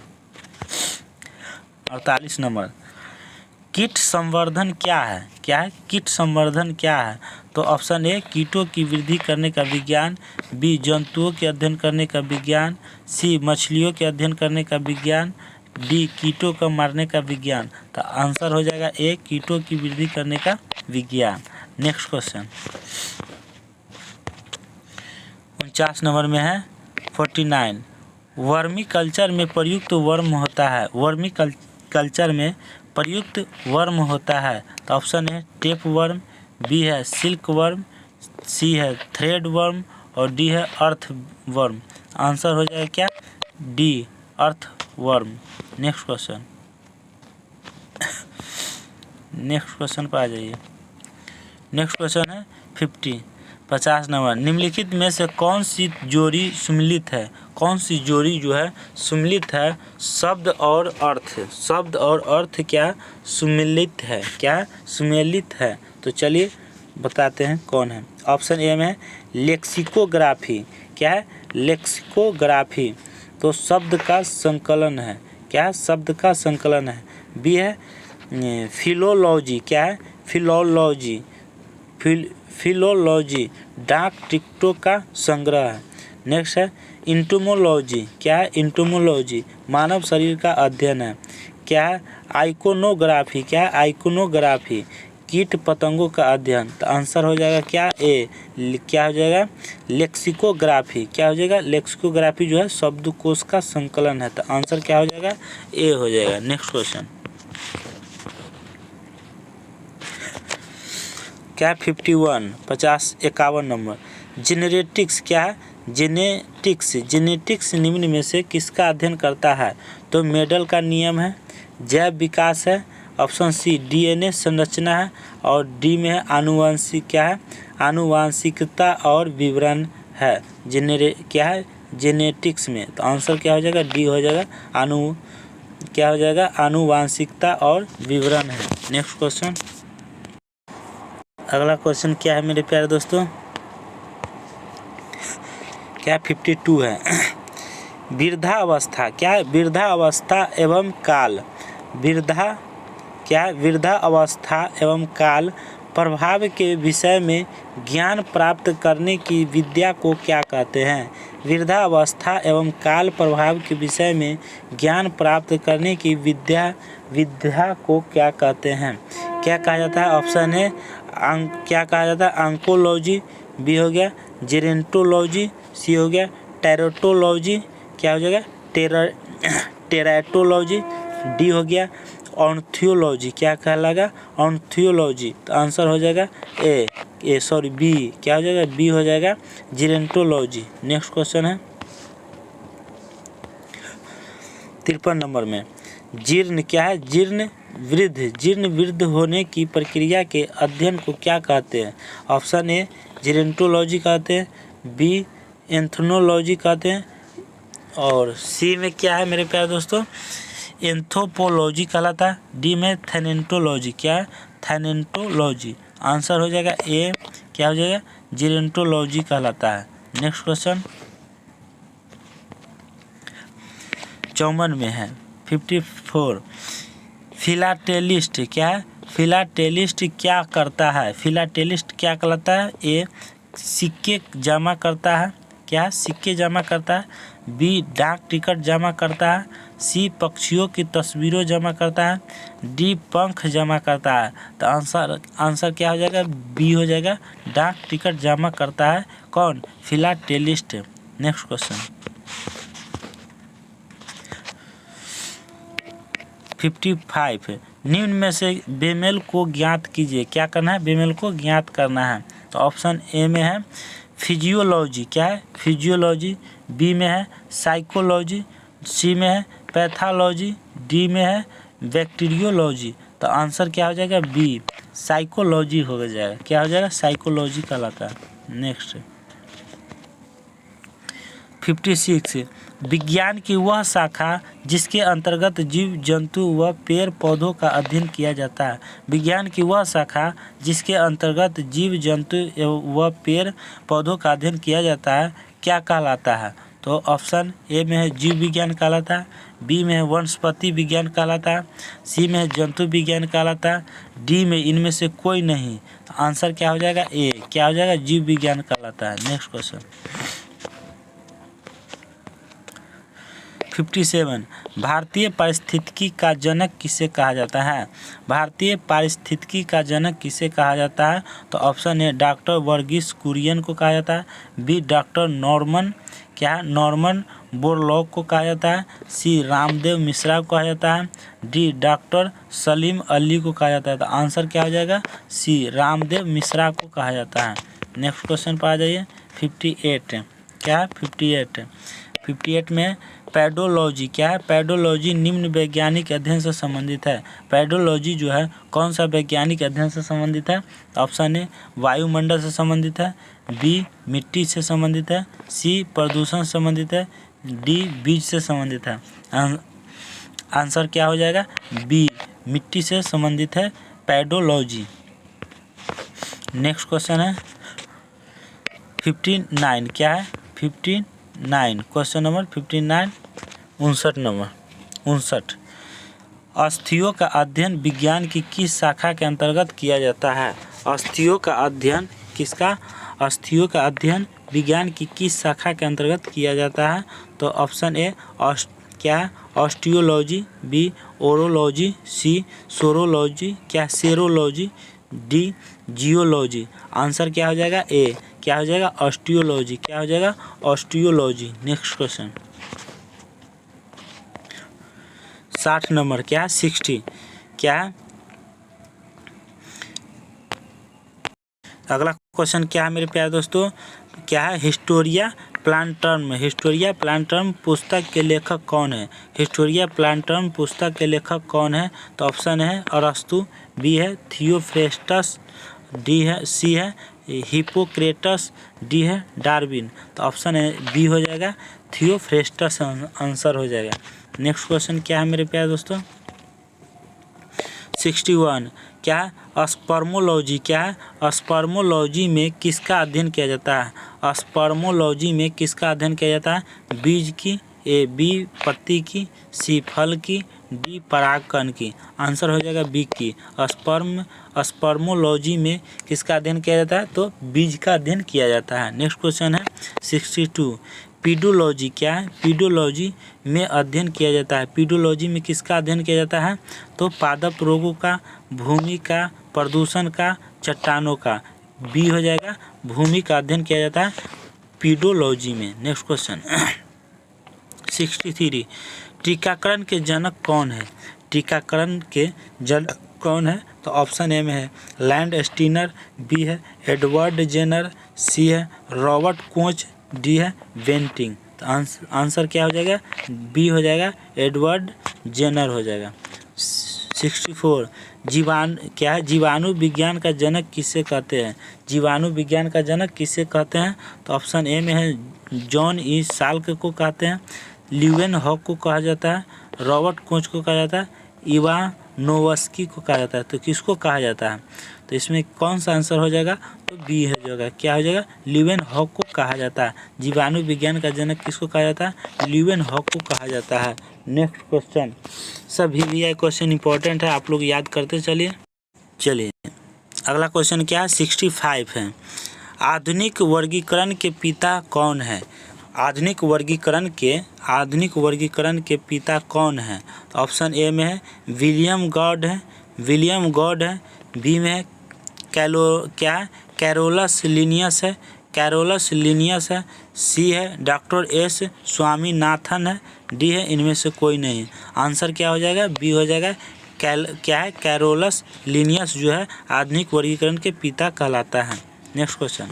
48 number. कीट संवर्धन क्या है? क्या है? कीट संवर्धन क्या है? तो ऑप्शन ए कीटों की वृद्धि करने का विज्ञान, बी जंतुओं के अध्ययन करने का विज्ञान, सी मछलियों के अध्ययन करने का विज्ञान, डी कीटों को मारने का विज्ञान। तो आंसर हो जाएगा ए कीटों की वृद्धि करने का विज्ञान। नेक्स्ट क्वेश्चन 49 नंबर में है 49 वर्मी कल्चर में प्रयुक्त वर्म होता है? वर्मी कल्चर में प्रयुक्त वर्म होता है? तो ऑप्शन है टेप वर्म, बी है सिल्क वर्म, सी है थ्रेड वर्म और डी है अर्थ वर्म। आंसर हो जाएगा क्या? D earthworm. Next question next question पर आ जाइए। नेक्स्ट क्वेश्चन है 50 नंबर। निम्नलिखित में से कौन सी जोड़ी सम्मिलित है? कौन सी जोड़ी जो है सम्मिलित है? शब्द और अर्थ, शब्द और अर्थ क्या सम्मिलित है? क्या सम्मिलित है? तो चलिए बताते हैं कौन है। ऑप्शन ए में है लेक्सिकोग्राफी। क्या है? लेक्सिकोग्राफी तो शब्द का संकलन है। क्या है? शब्द का संकलन है। बी है फिलोलॉजी। क्या है? फिलोलॉजी फिलोलॉजी डाक टिकटों का संग्रह है। नेक्स्ट है इंटोमोलॉजी। क्या है? इंटोमोलॉजी मानव शरीर का अध्ययन है। क्या है? आइकोनोग्राफी। क्या है? आइकोनोग्राफी कीट पतंगों का अध्ययन। तो आंसर हो जाएगा क्या? ए। क्या हो जाएगा? लेक्सिकोग्राफी। क्या हो जाएगा? लेक्सिकोग्राफी जो है शब्दकोश का संकलन है। तो आंसर क्या हो जाएगा? ए हो जाएगा। नेक्स्ट क्वेश्चन क्या? 51 नंबर। जेनेटिक्स। क्या है? जेनेटिक्स निम्न में से किसका अध्ययन करता है? तो मेडल का नियम है, जैव विकास है, ऑप्शन सी डीएनए संरचना है और डी में है आनुवंशिक। क्या है? आनुवांशिकता और विवरण है। क्या है? जेनेटिक्स में। तो आंसर क्या हो जाएगा? डी हो जाएगा। क्या हो जाएगा? आनुवांशिकता और विवरण है। नेक्स्ट क्वेश्चन अगला क्वेश्चन क्या है मेरे प्यारे दोस्तों? क्या 52 है। वृद्धावस्था। क्या है? वृद्धावस्था एवं काल। क्या है? वृद्धावस्था एवं काल प्रभाव के विषय में ज्ञान प्राप्त करने की विद्या को क्या कहते हैं? वृद्धावस्था एवं काल प्रभाव के विषय में ज्ञान प्राप्त करने की विद्या को क्या कहते हैं? क्या कहा जाता है? ऑप्शन है क्या कहा जाता है? ऑन्कोलॉजी। बी हो गया जेरेंटोलॉजी। सी हो गया टेरोटोलॉजी। क्या हो जाएगा? टेराटोलॉजी। डी हो गया ऑन्थियोलॉजी। क्या कहलाएगा? ऑन्थियोलॉजी। तो आंसर हो जाएगा बी। क्या हो जाएगा? बी हो जाएगा जेरेंटोलॉजी। नेक्स्ट क्वेश्चन है 53 नंबर में। जीर्ण। क्या है? जीर्ण वृद्ध होने की प्रक्रिया के अध्ययन को क्या कहते हैं? ऑप्शन ए जेरेंटोलॉजी कहते हैं, बी एंथ्रोनोलॉजी कहते हैं और सी में क्या है मेरे प्यारे दोस्तों? एंथ्रोपोलॉजी कहलाता है। डी में थैनेंटोलॉजी। क्या है? थैनेंटोलॉजी। आंसर हो जाएगा ए। क्या हो जाएगा? जेरेंटोलॉजी कहलाता है। नेक्स्ट क्वेश्चन 54 में है 54। फिलाटेलिस्ट। क्या है? फिलाटेलिस्ट क्या करता है? फिलाटेलिस्ट क्या कहलाता है? ए सिक्के जमा करता है। क्या? सिक्के जमा करता है। बी डाक टिकट जमा करता है। सी पक्षियों की तस्वीरों जमा करता है। डी पंख जमा करता है। तो आंसर क्या हो जाएगा? बी हो जाएगा डाक टिकट जमा करता है। कौन? फिलाटेलिस्ट। Next question 55। निम्न में से बेमेल को ज्ञात कीजिए। क्या करना है? बेमेल को ज्ञात करना है। तो ऑप्शन ए में है फिजियोलॉजी। क्या है? फिजियोलॉजी। बी में है साइकोलॉजी। सी में है पैथोलॉजी। डी में है बैक्टीरियोलॉजी। तो आंसर क्या हो जाएगा? बी साइकोलॉजी हो जाएगा। क्या हो जाएगा? साइकोलॉजी कहलाता है। नेक्स्ट 56। विज्ञान की वह शाखा जिसके अंतर्गत जीव जंतु व पेड़ पौधों का अध्ययन किया जाता है। विज्ञान की वह शाखा जिसके अंतर्गत जीव जंतु व पेड़ पौधों का अध्ययन किया जाता है क्या कहलाता है? तो ऑप्शन ए में है जीव विज्ञान कहलाता है, बी में है वनस्पति विज्ञान कहलाता है, सी में है जंतु विज्ञान कहलाता है, डी में इनमें से कोई नहीं। तो आंसर क्या हो जाएगा? ए। क्या हो जाएगा? जीव विज्ञान कहलाता है। नेक्स्ट क्वेश्चन 57 भारतीय पारिस्थितिकी का जनक किसे कहा जाता है? भारतीय पारिस्थितिकी का जनक किसे कहा जाता है? तो option A doctor Verghese Kurien को कहा जाता है, बी डॉक्टर नॉर्मन बोरलॉग को कहा जाता है, सी रामदेव मिश्रा को कहा जाता है, डी डॉक्टर सलीम अली को कहा जाता है। तो आंसर क्या हो जाएगा? सी रामदेव मिश्रा को कहा जाता है। नेक्स्ट क्वेश्चन पर आ जाइए। 58 क्या है? 58 में पेडोलॉजी क्या है? पेडोलॉजी निम्न वैज्ञानिक अध्ययन से संबंधित है। पेडोलॉजी जो है कौन सा वैज्ञानिक अध्ययन से संबंधित है? ऑप्शन ए वायुमंडल से संबंधित है, बी मिट्टी से संबंधित है, सी प्रदूषण से संबंधित है, डी बीज से संबंधित है। आंसर क्या हो जाएगा? बी मिट्टी से संबंधित है पेडोलॉजी। नेक्स्ट क्वेश्चन है 59 क्या है? 59 क्वेश्चन नंबर 59 59 अस्थियों का अध्ययन विज्ञान की किस शाखा के अंतर्गत किया जाता है? अस्थियों का अध्ययन किसका? अस्थियों का अध्ययन विज्ञान की किस शाखा के अंतर्गत किया जाता है? तो ऑप्शन ए क्या है? ऑस्टियोलॉजी, बी ओरोलॉजी, सी सोरोलॉजी, क्या सेरोलॉजी, डी जियोलॉजी। आंसर क्या हो जाएगा? ए क्या हो जाएगा? ऑस्टियोलॉजी। क्या हो जाएगा? ऑस्टियोलॉजी। नेक्स्ट क्वेश्चन 60 नंबर क्या है? 60 क्या है? अगला क्वेश्चन क्या है मेरे प्यारे दोस्तों? क्या है? हिस्टोरिया प्लांटर्म। हिस्टोरिया प्लांटर्म पुस्तक के लेखक कौन है? हिस्टोरिया प्लांटर्म पुस्तक के लेखक कौन है? तो ऑप्शन है अरस्तु, बी है थियोफ्रेस्टस, डी है सी है हिपोक्रेटस, डी है डार्विन। तो ऑप्शन है बी हो जाएगा थियोफ्रेस्टस आंसर हो जाएगा। नेक्स्ट क्वेश्चन क्या है मेरे प्यारे दोस्तों? 61 क्या है? स्पर्मोलॉजी क्या है? स्पर्मोलॉजी में किसका अध्ययन किया जाता है? स्पर्मोलॉजी में किसका अध्ययन किया जाता है? बीज की, ए बी पत्ती की, सी फल की, डी परागकण की। आंसर हो जाएगा बी की। स्पर्मोलॉजी में किसका अध्ययन किया जाता है? तो बीज का अध्ययन किया जाता है। नेक्स्ट क्वेश्चन है 62 पीडोलॉजी क्या है? पीडोलॉजी में अध्ययन किया जाता है। पीडोलॉजी में किसका अध्ययन किया जाता है? तो पादप रोगों का, भूमि का, प्रदूषण का, चट्टानों का। बी हो जाएगा भूमि का अध्ययन किया जाता है पीडोलॉजी में। नेक्स्ट क्वेश्चन 63 टीकाकरण के जनक कौन है? टीकाकरण के जनक कौन है? तो ऑप्शन ए में है लैंड स्टीनर, बी है एडवर्ड जेनर, सी है रॉबर्ट कोच, डी है बेंटिंग। तो आंसर क्या हो जाएगा? बी हो जाएगा एडवर्ड जेनर हो जाएगा। 64 क्या है? जीवाणु विज्ञान का जनक किसे कहते हैं? जीवाणु विज्ञान का जनक किसे कहते हैं? तो ऑप्शन ए में है जॉन ई साल्क को कहते हैं, ल्यूवेन हॉक को कहा जाता है, रॉबर्ट कोच को कहा जाता है, इवानोवस्की को कहा जाता है। तो किसको कहा जाता है? तो इसमें कौन सा आंसर हो जाएगा? तो बी हो जाएगा। क्या हो जाएगा? ल्यूवेन हॉक को कहा जाता है। जीवाणु विज्ञान का जनक किसको कहा जाता है? ल्यूवेन हॉक को कहा जाता है। नेक्स्ट क्वेश्चन सभी भी क्वेश्चन इंपॉर्टेंट है, आप लोग याद करते चलिए अगला क्वेश्चन क्या है? 65 है। आधुनिक वर्गीकरण के पिता कौन है? आधुनिक वर्गीकरण के पिता कौन है? ऑप्शन ए में है विलियम गॉड है, बी में है कैरोलस लिनियस है, सी है डॉक्टर एस स्वामीनाथन है, डी है इनमें से कोई नहीं। आंसर क्या हो जाएगा? बी हो जाएगा। कैरोलस लिनियस जो है आधुनिक वर्गीकरण के पिता कहलाता है। नेक्स्ट क्वेश्चन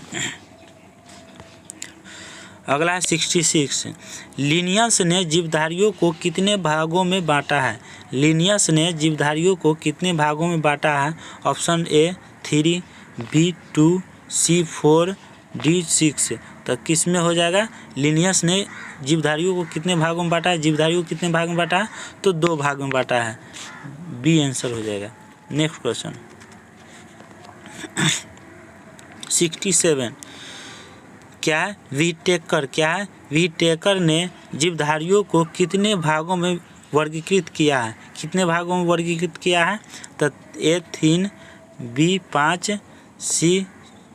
अगला है 66 लिनियस ने जीवधारियों को कितने भागों में बांटा है? लिनियस ने जीवधारियों को कितने भागों में बांटा है? Option A 3, B 2, C 4, D 6। तो किस में हो जाएगा? लिनियस ने जीवधारियों को कितने भागों में बांटा है? जीवधारियों को कितने भाग में बांटा है? तो 2 भाग में बांटा है। बी आंसर हो जाएगा। नेक्स्ट क्वेश्चन 67 क्या है? व्हीटेकर ने जीवधारियों को कितने भागों में वर्गीकृत किया है? कितने भागों में वर्गीकृत किया है? तो ए 3, बी 5, सी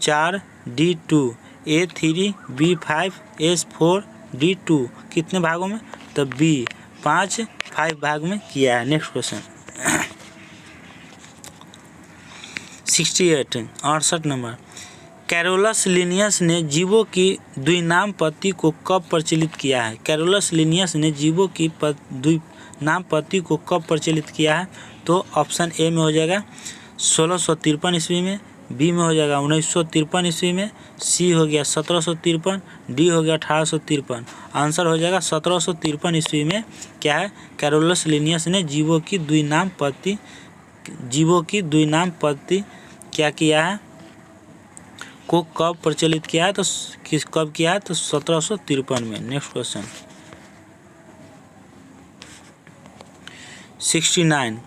4, डी 2, ए 3, बी 5, एस 4, डी 2। कितने भागों में? तो बी 5 भाग में किया है। Next question 68 number, Carolus Linnaeus ने जीवों की द्विनाम पत्ती को कब प्रचलित किया है? कैरोलस लिनियस ने जीवों की द्विनाम पत्ती को कब प्रचलित किया है? तो ऑप्शन ए में हो जाएगा 1653 ईस्वी में, बी में हो जाएगा 1953 ईस्वी में, सी हो गया 1753, डी हो गया 1853। आंसर हो जाएगा 1753 ईस्वी में क्या है, कैरोलस लिनियस ने जीवों की द्विनाम पत्ती क्या किया है, को कब प्रचलित किया है? तो कब किया है? तो 1753 में। नेक्स्ट क्वेश्चन 69,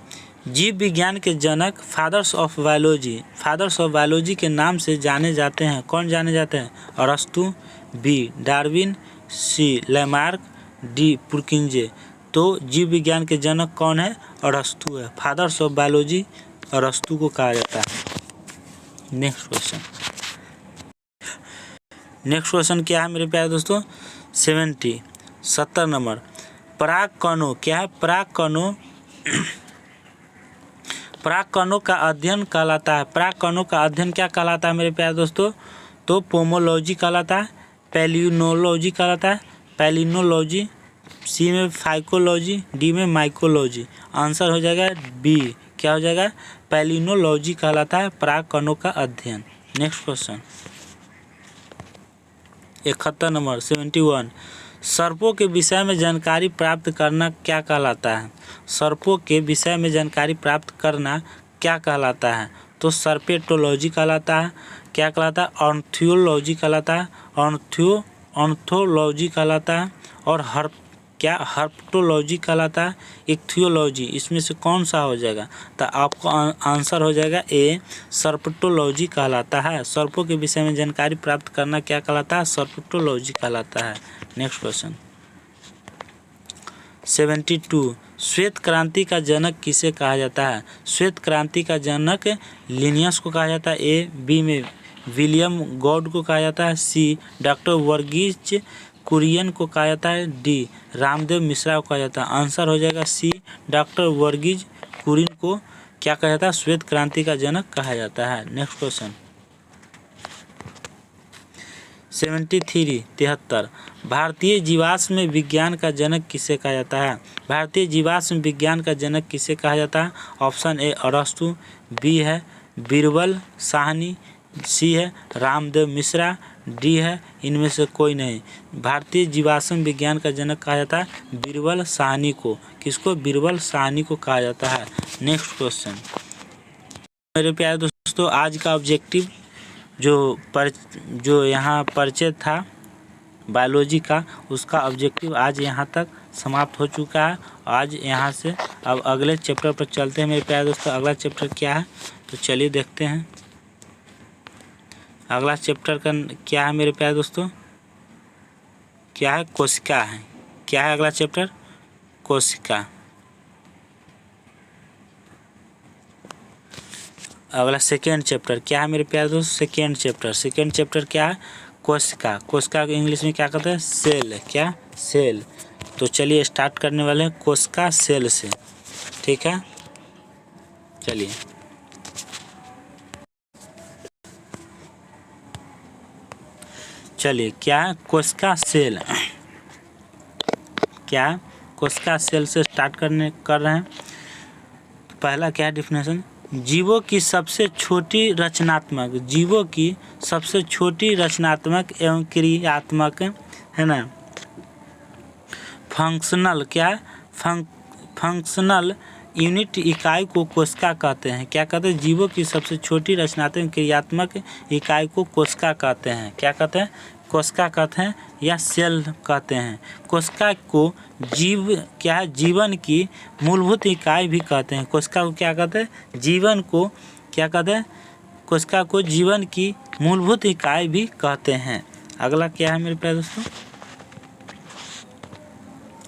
जीव विज्ञान के जनक फादर्स ऑफ बायोलॉजी के नाम से जाने जाते हैं। कौन जाने जाते हैं? अरस्तु, बी डार्विन, सी लैमार्क, डी पुरकिंजे। तो जीव विज्ञान के जनक कौन है? अरस्तु है। फादर्स ऑफ बायोलॉजी अरस्तु को कहा जाता है। नेक्स्ट क्वेश्चन क्या है मेरे प्यारे दोस्तों? 70 नंबर, पराग कणों क्या है? पराग कणों का अध्ययन कहलाता है। पराग कणों का अध्ययन क्या कहलाता है मेरे प्यारे दोस्तों? तो पोमोलॉजी कहलाता है, पैलिनोलॉजी कहलाता है, पैलिनोलॉजी, सी में फाइकोलॉजी, डी में माइकोलॉजी। आंसर हो जाएगा बी, क्या हो जाएगा? पैलिनोलॉजी कहलाता है पराग कणों का अध्ययन। नेक्स्ट क्वेश्चन 71 नंबर 71, सर्पों के विषय में जानकारी प्राप्त करना क्या कहलाता है? सर्पों के विषय में जानकारी प्राप्त करना क्या कहलाता है? तो सर्पेटोलॉजी कहलाता है। क्या कहलाता है? ऑर्निथोलॉजी कहलाता है, ऑर्थोलॉजी कहलाता है, और हर्पटोलॉजी कहलाता है, इक्थियोलॉजी। इसमें से कौन सा हो जाएगा? तो आपको आंसर हो जाएगा ए, सर्पटोलॉजी कहलाता है। सर्पों के विषय में जानकारी प्राप्त करना क्या कहलाता है? सर्पटोलॉजी कहलाता है। नेक्स्ट क्वेश्चन 72, श्वेत क्रांति का जनक किसे कहा जाता है? श्वेत क्रांति का जनक लिनियस को कहा जाता है। ए, बी में विलियम गॉड को कहा जाता है, सी डॉक्टर वर्गीज कुरियन को कहा जाता है, डी रामदेव मिश्रा को कहा जाता है। आंसर हो जाएगा सी, डॉक्टर वर्गीज कुरियन को क्या कहा जाता है? श्वेत क्रांति का जनक कहा जाता है। नेक्स्ट क्वेश्चन 73 भारतीय जीवाश्म विज्ञान का जनक किसे कहा जाता है? भारतीय जीवाश्म विज्ञान का जनक किसे कहा जाता है? ऑप्शन ए अरस्तु, बी है बीरबल साहनी, सी है रामदेव मिश्रा, डी है इनमें से कोई नहीं। भारतीय जीवाश्म विज्ञान का जनक कहा जाता है बीरबल साहनी को। किसको? बीरबल साहनी को कहा जाता है। नेक्स्ट क्वेश्चन मेरे प्यारे दोस्तों, आज का ऑब्जेक्टिव जो यहाँ परिचय था बायोलॉजी का, उसका ऑब्जेक्टिव आज यहाँ तक समाप्त हो चुका है। आज यहाँ से अब अगले चैप्टर पर चलते हैं मेरे प्यारे दोस्तों। अगला चैप्टर क्या है तो चलिए देखते हैं। अगला चैप्टर का क्या है मेरे प्यारे दोस्तों? क्या है? कोशिका है। क्या है अगला चैप्टर? कोशिका। अगला सेकेंड चैप्टर क्या है मेरे प्यारे दोस्त? सेकेंड चैप्टर क्या है? कोशिका। कोशिका को इंग्लिश में क्या कहते हैं? सेल। क्या? सेल। तो चलिए स्टार्ट करने वाले हैं कोशिका सेल से। ठीक है, चलिए। क्या है? कोशिका सेल। क्या? कोशिका सेल से स्टार्ट कर रहे हैं। पहला क्या है डिफिनेशन? जीवों की सबसे छोटी रचनात्मक एवं क्रियात्मक है ना फंक्शनल फंक्शनल यूनिट इकाई को कोशिका कहते हैं। क्या कहते हैं? जीवों की सबसे छोटी रचनात्मक क्रियात्मक इकाई को कोशिका कहते हैं। क्या कहते हैं? कोशिका कहते हैं या सेल कहते हैं। कोशिका को क्या है? जीवन की मूलभूत इकाई भी कहते हैं। कोशिका को क्या कहते हैं? जीवन को क्या कहते हैं? कोशिका को जीवन की मूलभूत इकाई भी कहते हैं। अगला क्या है मेरे प्यारे दोस्तों?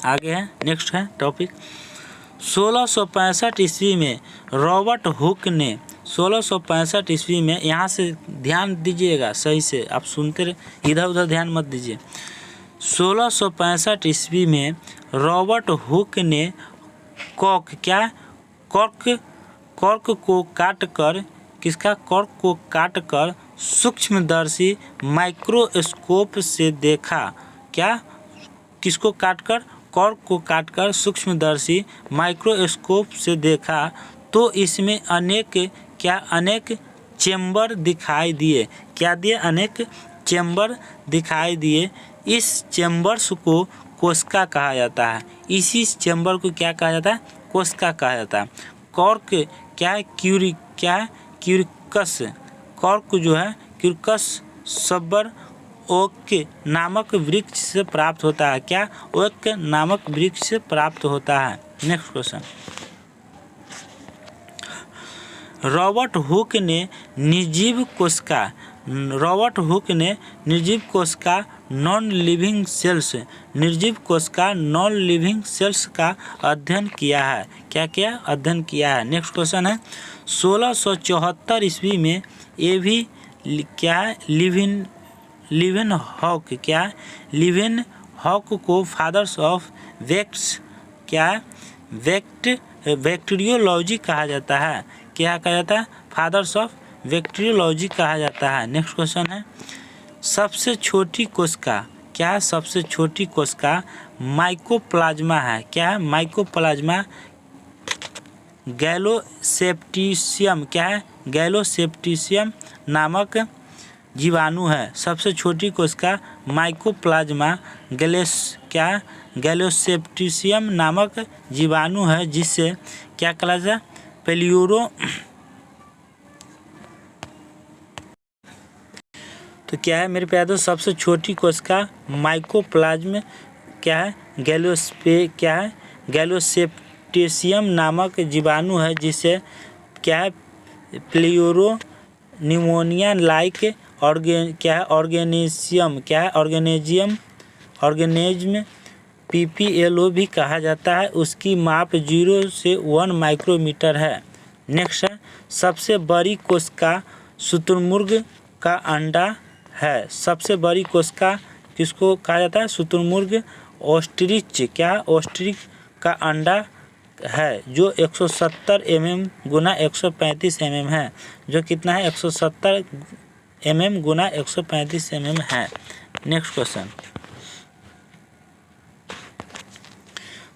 आगे है, नेक्स्ट है टॉपिक 1665 ईस्वी में रॉबर्ट हुक ने 1665 ईस्वी में, यहाँ से ध्यान दीजिएगा सही से, आप सुनते रहे, इधर उधर ध्यान मत दीजिए। 1665 ईस्वी में रॉबर्ट हुक ने कॉर्क को काटकर सूक्ष्मदर्शी माइक्रोस्कोप से देखा। किसको काटकर? कॉर्क को काटकर सूक्ष्मदर्शी माइक्रोस्कोप से देखा तो इसमें अनेक चेंबर दिखाई दिए। अनेक चेंबर दिखाई दिए। इस चेंबर्स को कोशिका कहा जाता है। इसी चेंबर को क्या कहा जाता है? कोशिका कहा जाता है। कॉर्क क्यूरिकस। कॉर्क जो है क्यूरिकस सब्बर ओक नामक वृक्ष से प्राप्त होता है। ओक नामक वृक्ष से प्राप्त होता है। नेक्स्ट क्वेश्चन, रॉबर्ट हुक ने निर्जीव कोशिका नॉन लिविंग सेल्स का अध्ययन किया है। क्या अध्ययन किया है? नेक्स्ट क्वेश्चन है, 1674 ईस्वी में लीवेनहॉक को फादर्स ऑफ बैक्टीरियोलॉजी कहा जाता है। क्या कहा जाता है? फादर्स ऑफ बैक्टीरियोलॉजी कहा जाता है। नेक्स्ट क्वेश्चन है, सबसे छोटी कोशिका माइकोप्लाज्मा है। क्या है? माइकोप्लाज्मा गैलोसेप्टिसियम। क्या है? गैलोसेप्टिसियम नामक जीवाणु है। सबसे छोटी कोशिका माइकोप्लाज्मा गैलोसेप्टिसियम नामक जीवाणु है, जिससे क्या कहा जाता है? तो क्या है मेरे प्यारे दोस्त? सबसे छोटी कोशिका माइकोप्लाज्मा गैलोसेप्टिसियम नामक जीवाणु है, जिससे क्या है? प्लेयूरो निमोनिया लाइक ऑर्गेनिज्म PPLO भी कहा जाता है। उसकी माप 0 से 1 माइक्रोमीटर है। नेक्स्ट है, सबसे बड़ी कोशिका शुतुरमुर्ग का अंडा है। सबसे बड़ी कोशिका किसको कहा जाता है? शुतुरमुर्ग ऑस्ट्रिच। ऑस्ट्रिच का अंडा है, जो 170 mm गुना 135 mm है। जो कितना है? 170 mm गुना 135 mm है। नेक्स्ट क्वेश्चन,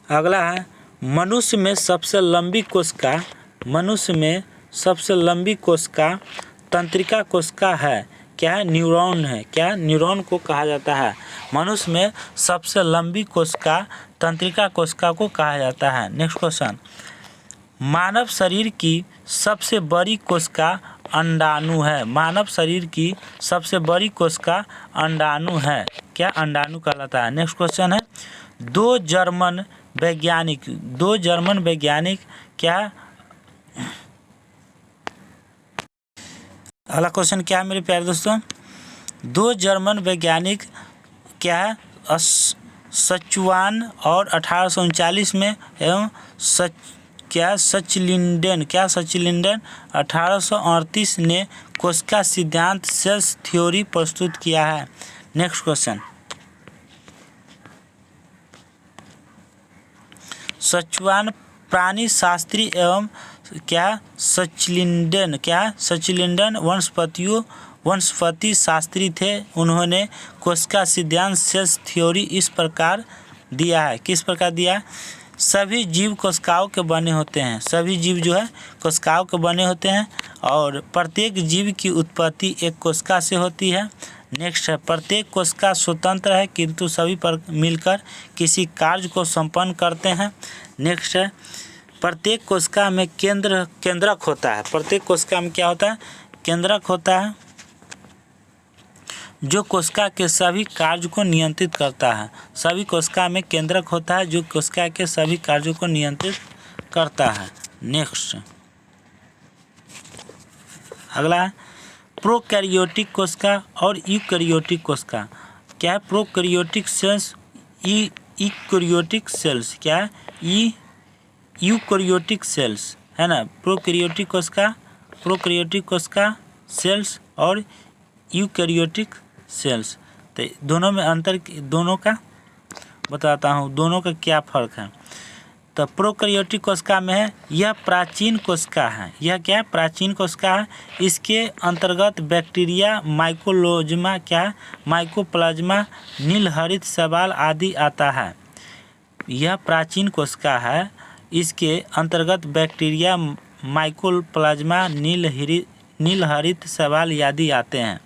अगला है, मनुष्य में सबसे लंबी कोशिका तंत्रिका कोशिका है। क्या है? न्यूरॉन है। क्या? न्यूरॉन को कहा जाता है। मनुष्य में सबसे लंबी कोशिका तंत्रिका कोशिका को कहा जाता है। नेक्स्ट क्वेश्चन, मानव शरीर की सबसे बड़ी कोशिका अंडाणु है। मानव शरीर की सबसे बड़ी कोशिका अंडाणु है। क्या? अंडाणु कहलाता है। नेक्स्ट क्वेश्चन है, दो जर्मन वैज्ञानिक क्या? अगला क्वेश्चन क्या है मेरे प्यारे दोस्तों? दो जर्मन वैज्ञानिक क्या है? सचुआन और 1839 में एवं सचलिंडन 1838 ने कोशिका सिद्धांत सेल्स थ्योरी प्रस्तुत किया है। नेक्स्ट क्वेश्चन, सचुआन प्राणी शास्त्री एवं सचलिंडन वनस्पति शास्त्री थे। उन्होंने कोशिका सिद्धांत सेल्स थ्योरी इस प्रकार दिया है। किस प्रकार दिया? सभी जीव कोशिकाओं के बने होते हैं। सभी जीव जो है कोशिकाओं के बने होते हैं और प्रत्येक जीव की उत्पत्ति एक कोशिका से होती है। नेक्स्ट है, प्रत्येक कोशिका स्वतंत्र है किंतु सभी पर मिलकर किसी कार्य को संपन्न करते हैं। नेक्स्ट है, प्रत्येक कोशिका में केंद्रक होता है। प्रत्येक कोशिका में क्या होता है? केंद्रक होता है, जो कोशिका के सभी कार्यों को नियंत्रित करता है। सभी कोशिका में केंद्रक होता है, जो कोशिका के सभी कार्यों को नियंत्रित करता है। नेक्स्ट, अगला है, प्रोकैरियोटिक कोशिका और यूकैरियोटिक कोशिका। क्या है? Prokaryotic cells, eukaryotic cells. क्या है? यूकैरियोटिक सेल्स है ना। प्रोकैरियोटिक कोशिका सेल्स और यूकैरियोटिक सेल्स। तो दोनों में अंतर, दोनों का बताता हूँ, दोनों का क्या फ़र्क है। तो प्रोकैरियोटिक कोशिका में है, यह प्राचीन कोशिका है। यह क्या है? प्राचीन कोशिका है। इसके अंतर्गत बैक्टीरिया, माइकोप्लाज्मा क्या है? माइकोप्लाज्मा, नीलहरित शैवाल आदि आता है। यह प्राचीन कोशिका है। इसके अंतर्गत बैक्टीरिया, माइकोप्लाज्मा, नीलहरित शैवाल आदि आते हैं।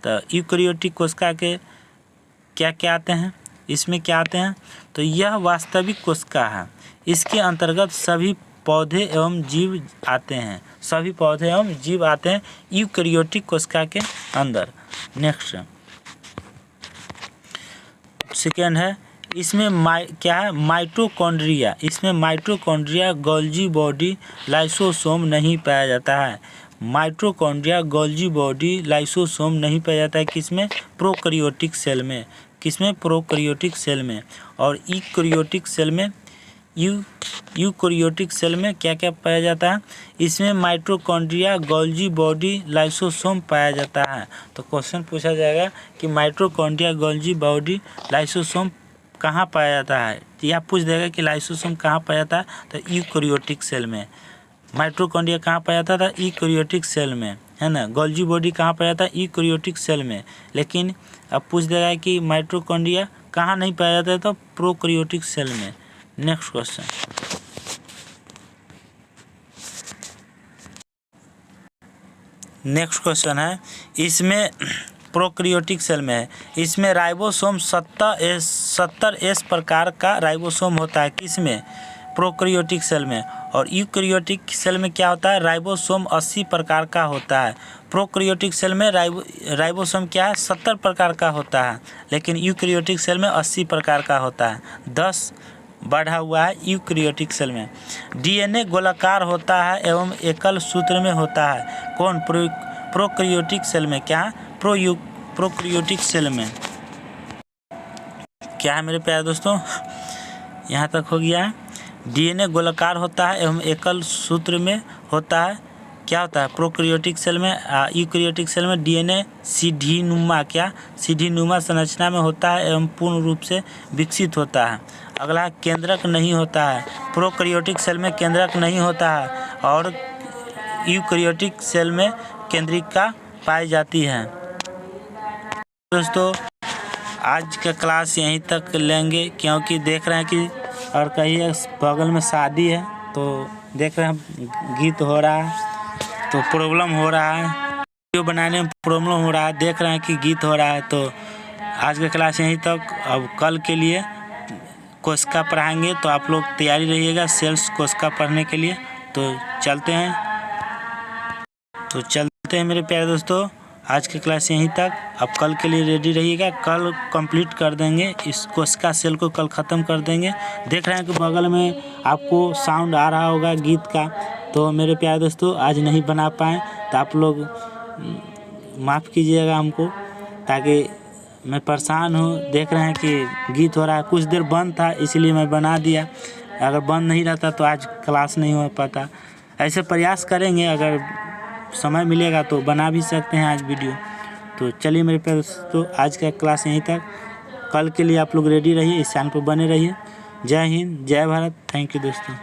तो यूकेरियोटिक कोशिका के क्या क्या आते हैं? इसमें क्या आते हैं? तो यह वास्तविक कोशिका है। इसके अंतर्गत सभी पौधे एवं जीव आते हैं। सभी पौधे एवं जीव आते हैं यूकेरियोटिक कोशिका के अंदर। नेक्स्ट सेकेंड है, इसमें क्या है? माइटोकॉन्ड्रिया। इसमें माइटोकॉन्ड्रिया, गोल्जी बॉडी, लाइसोसोम नहीं पाया जाता है। माइटोकॉन्ड्रिया, गोल्जी बॉडी, लाइसोसोम नहीं पाया जाता है। किसमें? प्रोकैरियोटिक सेल में। किसमें? प्रोकैरियोटिक सेल में। और यूकेरियोटिक सेल में, यूकेरियोटिक सेल में क्या क्या पाया जाता है? इसमें माइटोकॉन्ड्रिया, गोल्जी बॉडी, लाइसोसोम पाया जाता है। तो क्वेश्चन पूछा जाएगा कि माइटोकॉन्ड्रिया, गोल्जी बॉडी, लाइसोसोम कहाँ पाया जाता है? या पूछ देगा कि लाइसोसोम कहाँ पाया जाता है? तो यूकेरियोटिक सेल में। माइटोकॉन्ड्रिया कहाँ पाया जाता था? यूकेरियोटिक सेल में, है ना। गोल्जी बॉडी कहाँ पाया जाता है? यूकेरियोटिक सेल में। लेकिन अब पूछ देगा कि माइटोकॉन्ड्रिया कहाँ नहीं पाया जाता है? तो प्रोकैरियोटिक सेल में। नेक्स्ट क्वेश्चन, नेक्स्ट क्वेश्चन है, इसमें प्रोकैरियोटिक सेल में है, इसमें राइबोसोम 70S प्रकार का राइबोसोम होता है। किसमें? प्रोकैरियोटिक सेल में। और यूकेरियोटिक सेल में क्या होता है? राइबोसोम 80 प्रकार का होता है। प्रोकैरियोटिक सेल में राइबोसोम क्या है? 70 प्रकार का होता है। लेकिन यूकेरियोटिक सेल में 80 प्रकार का होता है। 10 बढ़ा हुआ है यूकेरियोटिक सेल में। डीएनए गोलाकार होता है एवं एकल सूत्र में होता है। कौन? प्रोकैरियोटिक सेल में। क्या? प्रोकैरियोटिक सेल में क्या है मेरे प्यारे दोस्तों? यहाँ तक हो गया है। डीएनए गोलाकार होता है एवं एकल सूत्र में होता है। क्या होता है? प्रोकैरियोटिक सेल में। यूकेरियोटिक सेल में डीएनए सीढ़ीनुमा, क्या? सीढ़ीनुमा संरचना में होता है एवं पूर्ण रूप से विकसित होता है। अगला, केंद्रक नहीं होता है। प्रोकैरियोटिक सेल में केंद्रक नहीं होता है और यूकेरियोटिक सेल में केंद्रिका पाई जाती है। दोस्तों आज का क्लास यहीं तक लेंगे, क्योंकि देख रहे हैं कि और कहीं बगल में शादी है, तो देख रहे हैं गीत हो रहा है, तो प्रॉब्लम हो रहा है, वीडियो बनाने में प्रॉब्लम हो रहा है। देख रहे हैं कि गीत हो रहा है। तो आज का क्लास यहीं तक। अब कल के लिए कोशिका पढ़ाएंगे, तो आप लोग तैयारी रहिएगा सेल्स कोशिका पढ़ने के लिए। तो चलते हैं मेरे प्यारे दोस्तों, आज की क्लास यहीं तक। अब कल के लिए रेडी रहिएगा। कल कंप्लीट कर देंगे इस कोशिका सेल को, कल ख़त्म कर देंगे। देख रहे हैं कि बगल में आपको साउंड आ रहा होगा गीत का। तो मेरे प्यारे दोस्तों आज नहीं बना पाए, तो आप लोग माफ़ कीजिएगा हमको, ताकि मैं परेशान हूँ। देख रहे हैं कि गीत हो रहा है, कुछ देर बंद था इसलिए मैं बना दिया। अगर बंद नहीं रहता तो आज क्लास नहीं हो पाता। ऐसे प्रयास करेंगे, अगर समय मिलेगा तो बना भी सकते हैं आज वीडियो। तो चलिए मेरे प्यारे दोस्तों, आज का क्लास यहीं तक। कल के लिए आप लोग रेडी रहिए, इस चैनल पर बने रहिए। जय हिंद, जय भारत। थैंक यू दोस्तों।